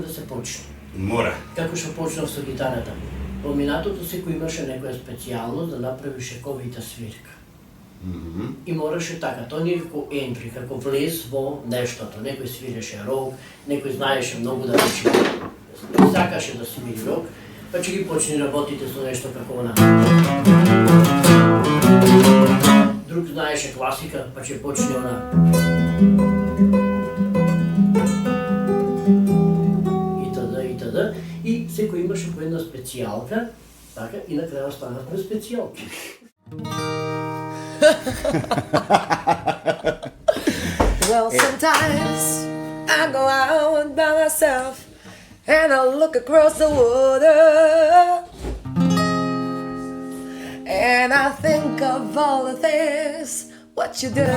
да се почне. Мора. Како што почнав со гитарата. Во минатото секој имаше некоја специјалност да направи шековита свирка. И мораше така, тоа не е како ентри, како влез во нештото. Некој свиреше рок, некој знаеше многу да речи, сакаше да свири рок, па ќе ги почни работите со нешто како она. Друг знаеше класика, па ќе почне она. И т.д. И секој имаше по една специјалка, така, и на крајот станавме специјалки. Well, sometimes I go out by myself and I look across the water and I think of all the things what you did,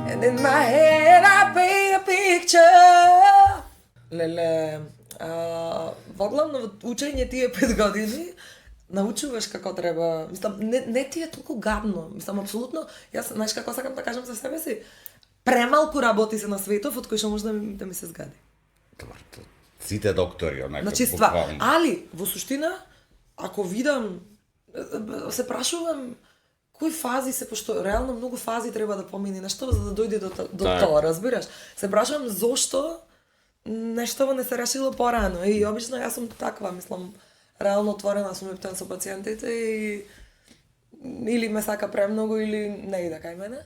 and in my head I paint a picture. Леле, воглавно во учење тие 5 години научуваш како треба. Мислам, не ти е толку гадно. Мислам, апсолутно, јас, знаеш како сакам да кажам за себе си, премалку работи се на светов од кој што може да ми се згади. Добар, сите доктори, онака, Значи, али, во суштина, ако видам, се прашувам, кои фази се, пошто реално многу фази треба да помине нешто за да дојде до тоа, разбираш? Се прашувам зошто нешто не се решило порано и обично јас сум таква, мислам, реално отворена сум ептен со пациентите и или ме сака премногу или не иде кај мене.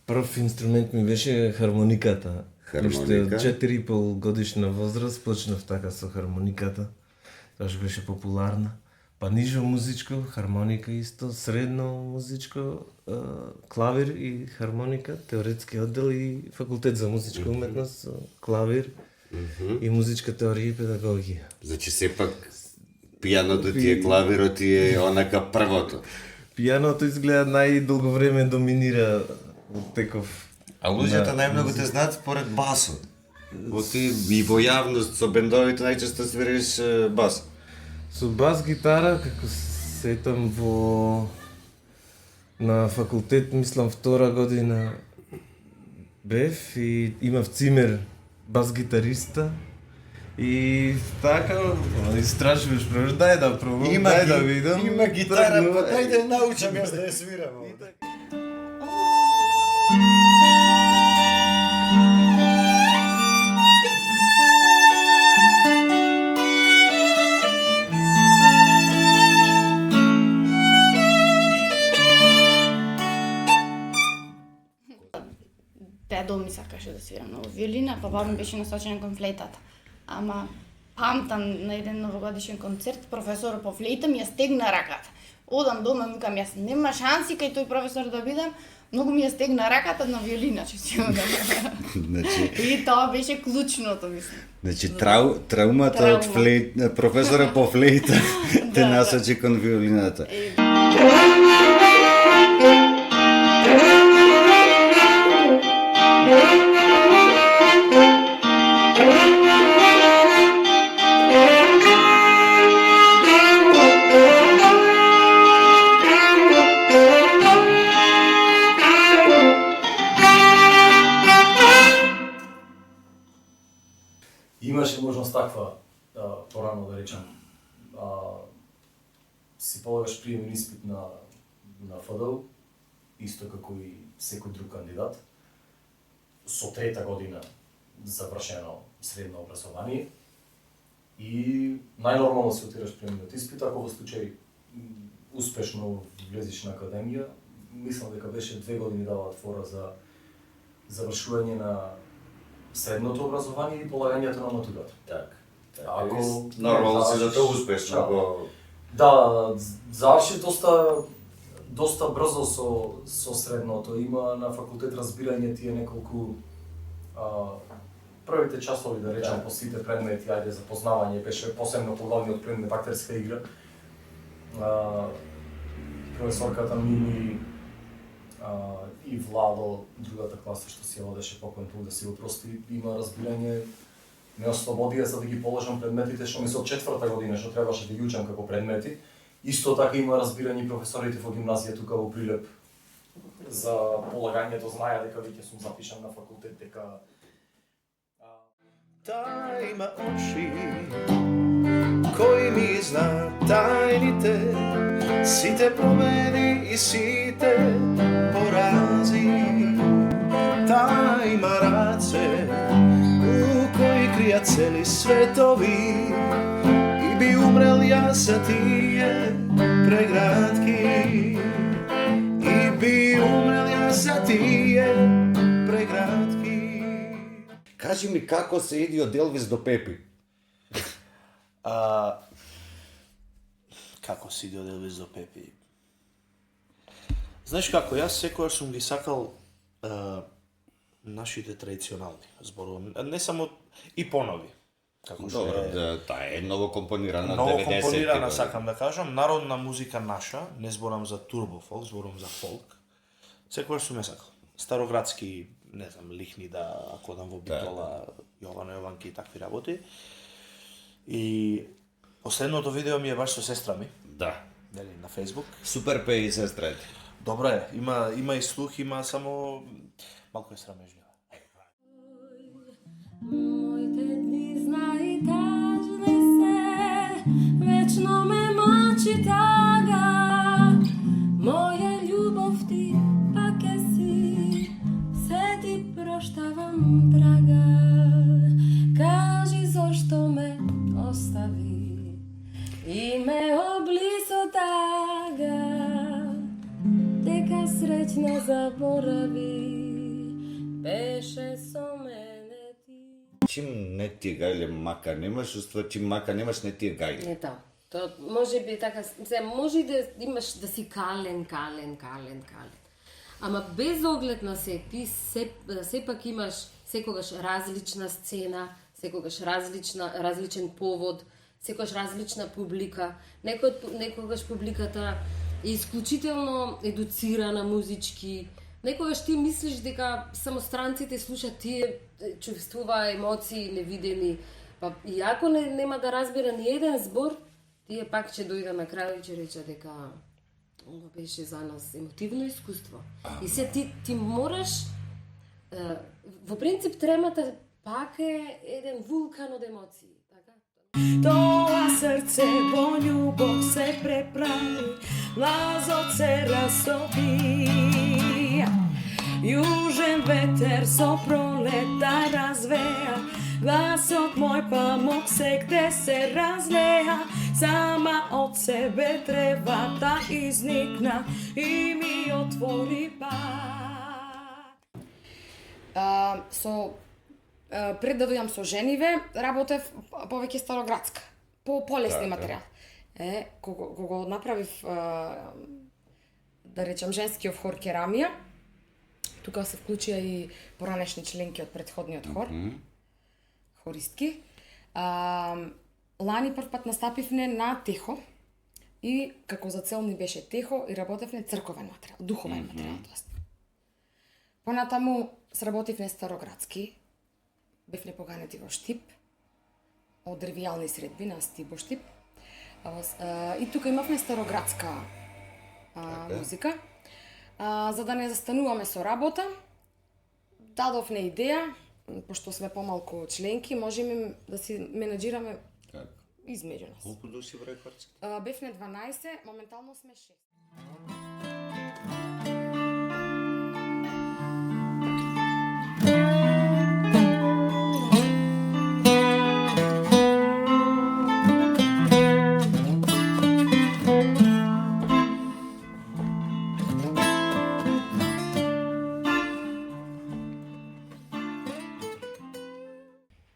Прв инструмент ми беше хармониката. Хармоника? Уште од 4,5 годишна возраст почнав така со хармониката. Тоа што беше популарна. Па нижо музичко, хармоника исто, средно музичко, клавир и хармоника, теоретски оддел и факултет за музичка уметност, клавир и музичка теорија и педагогија. Значи сепак пијаното ти е, клавирот ти е онака првото. Пијаното изгледа најдолго време доминира од теков. А луѓето најмногу те знаат според басот. Ти и во јавност со бендовите најчесто свириш бас. Со бас гитара, како сетам на факултет, мислам втора година бев и имав цимер бас гитариста и така истражуваш, дај да пробувам, дај да видам. Има гитара, па дај да научам јас да ја свирам. Дедо ми сакаше да свира много виолина, па баба ми беше насочена кон флейтата. Ама памтам на еден новогодишен концерт, професорот по флейта ми ја стегна раката. Одам дома, викам, јас нема шанси кај тој професор да бидам, многу ми ја стегна раката на виолина, честито да. Значи, И тоа беше клучното, мислам. значи траумата од професора по флейта те насочи кон виолината. Имаше можност таква, порано да речам, си полагаш приемен испит на ФДУ, исто како и секој друг кандидат, со 3-та година завршено средно образование и најнормално се отираш приеменот испит, ако во случај успешно влезеш на академија, мислам дека беше 2 години даваат фора за завршување на средното образование и полагањето на матурата. Так. Ако нормално се за тоа успешно, ако да, заврши доста брзо со средното. Има на факултет разбирање тие неколку првите часови, да речам, по сите предмети, ајде за познавање, беше посебно поглавниот предмет актерска игра. Професорката ми и Владо, другата класа што си одеше покон тук да си го прости, има разбирање, ме ослободија за да ги положам предметите што ми се од 4-та година што требаше да ги учам како предмети. Исто така има разбирање професорите во гимназија тука во Прилеп за полагањето, знаја дека веќе сум запишан на факултет, дека Та има очи кои ми зна тајните, сите победи и сите порази. Та има раце у кои кријат цели светови и би умрел јас за тие преградки. И би умрел јас за тие преградки. Кажи ми како се иди од Елвис до Пепи? Како си иди од Елвис до Пепи? Знаеш како, јас секогаш сум ги сакал нашите традиционални зборови, не само и понови. Како што Добро, таа е ново компонирана од Ново 90-ти. компонирана, сакам да кажам, народна музика наша, не зборам за турбо фолк, зборам за фолк. Секогаш сум ја сакал. Староградски, не знам, лихни да ако одам во Битола, Јовано Јованки и такви работи. И последното видео ми е баш со сестра ми, Да. нели, на Facebook. Супер пе и сестрите. Добро е, има и слух, има само малку е срамежливо. Моите дни знаи тажни се, вечно ме мачи тага. Моја љубов ти пак е си, се ти проштавам, драга. Кажи зошто ме остави и ме обли со тага. Дека среќна заборави, беше со мене ти. Чим не ти е гајле мака немаш, уства чим мака немаш не ти е гајле. Не тоа. То може би така, може и да имаш да си кален. Ама без оглед на се, ти сепак имаш секогаш различна сцена, секогаш различен повод, секогаш различна публика. Некогаш публиката е исклучително едуцирана музички. Некогаш ти мислиш дека само странците слушат тие чувствува емоции невидени. Па и ако нема да разбира ни еден збор, тие пак ќе дојде на крај и ќе рече дека ова беше за нас емотивно искуство. И се ти мораш во принцип тремата пак е еден вулкан од емоции, така? Тоа срце во љубов се преправи, лазот се растоpi. Јужен ветер со пролета развеа, гласот мој памок сегде се разлеа. Сама од себе треба да изникна и ми отвори пат. Пред да дојдам со Жениве, работев повеќе староградска, по полесни материјал. Кога го направив, да речем, женскиот хор Керамија, тука се вклучија и поранешни членки од претходниот хор, хористки. Лани прв пат настапивне на техо и како за цел ни беше техо и работевне црковен материјал, духовен материјал, тоест. Понатаму сработивне староградски, бевне поганети во Штип, од ревијални средби на Стибо Штип. И тука имавме староградска музика. За да не застануваме со работа, дадовме идеја, пошто сме помалку членки, можеме да си менаџираме измеѓу нас. Колку души во рекордски? Бевне 12, моментално сме 6.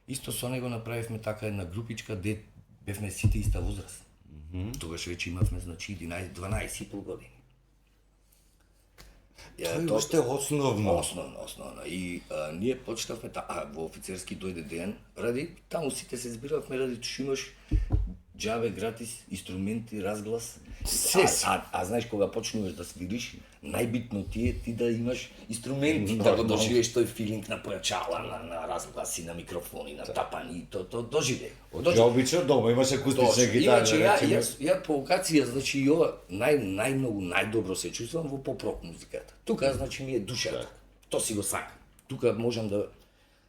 Исто со него направивме така една групичка де бевме сите иста возраст. Тогаш веќе имавме, значи, 11-12,5 години. Тоа уште основно. Основно. И ние почнавме во офицерски дојде ден, ради таму сите се збиравме ради што имаш џабе, гратис, инструменти, разглас. Се. А знаеш кога почнуваш да свириш, најбитно ти е ти да имаш инструменти, да го доживееш тој филинг на појачала, на разгласи, на микрофони, на тапани, то доживе. Од обично дома имаш акустична гитара. Иначе ја по окација, значи и ова најмногу најдобро се чувствувам во поп-рок музиката. Тука значи ми е душата. То си го сакам. Тука можам да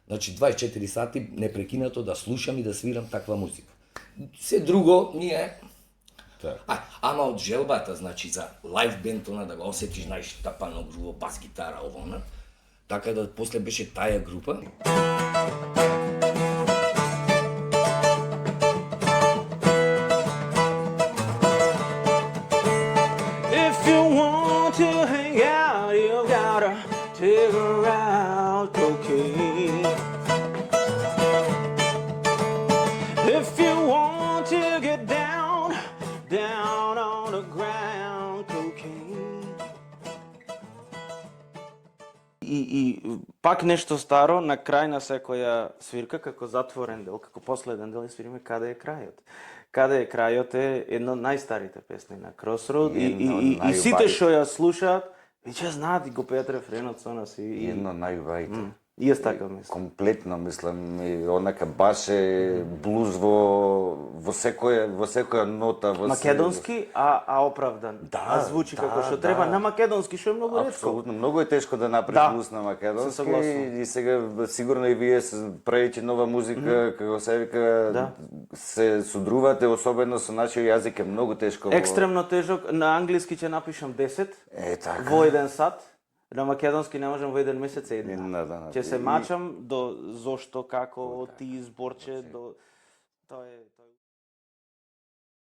значи 24 сати непрекинато да слушам и да свирам таква музика. Се друго ми е ама од желбата, значи за лайв бенд она да го осетиш, знаеш, тапано груво, бас гитара, овона, така да после беше таа група. If you want to hang out, you gotta figure out cocaine. If you want to get down on the ground, cocaine. И пак нешто старо на крај на секоја свирка, како затворен дел, како последен дел, свириме Каде е крајот. Каде е крајот е едно од најстарите песни на Crossroad и сите што ја слушаат, веќе знаат и го пеат рефренот со нас и едно најубавите. И јас така мислам. Комплетно мислам, и онака баш е блуз во секоја нота, Македонски, а оправдан. Да, звучи како што треба на македонски, што е многу ретко. Апсолутно, многу е тешко да направиш блуз на македонски и сега сигурно и вие правите нова музика, како се вика, се судрувате, особено со нашиот јазик е многу тешко. Екстремно тежок, на англиски ќе напишам 10 така. во еден сат. На македонски не можам во еден месец еден. Ќе се мачам до зошто, како, ти, зборче, до... Тоа е...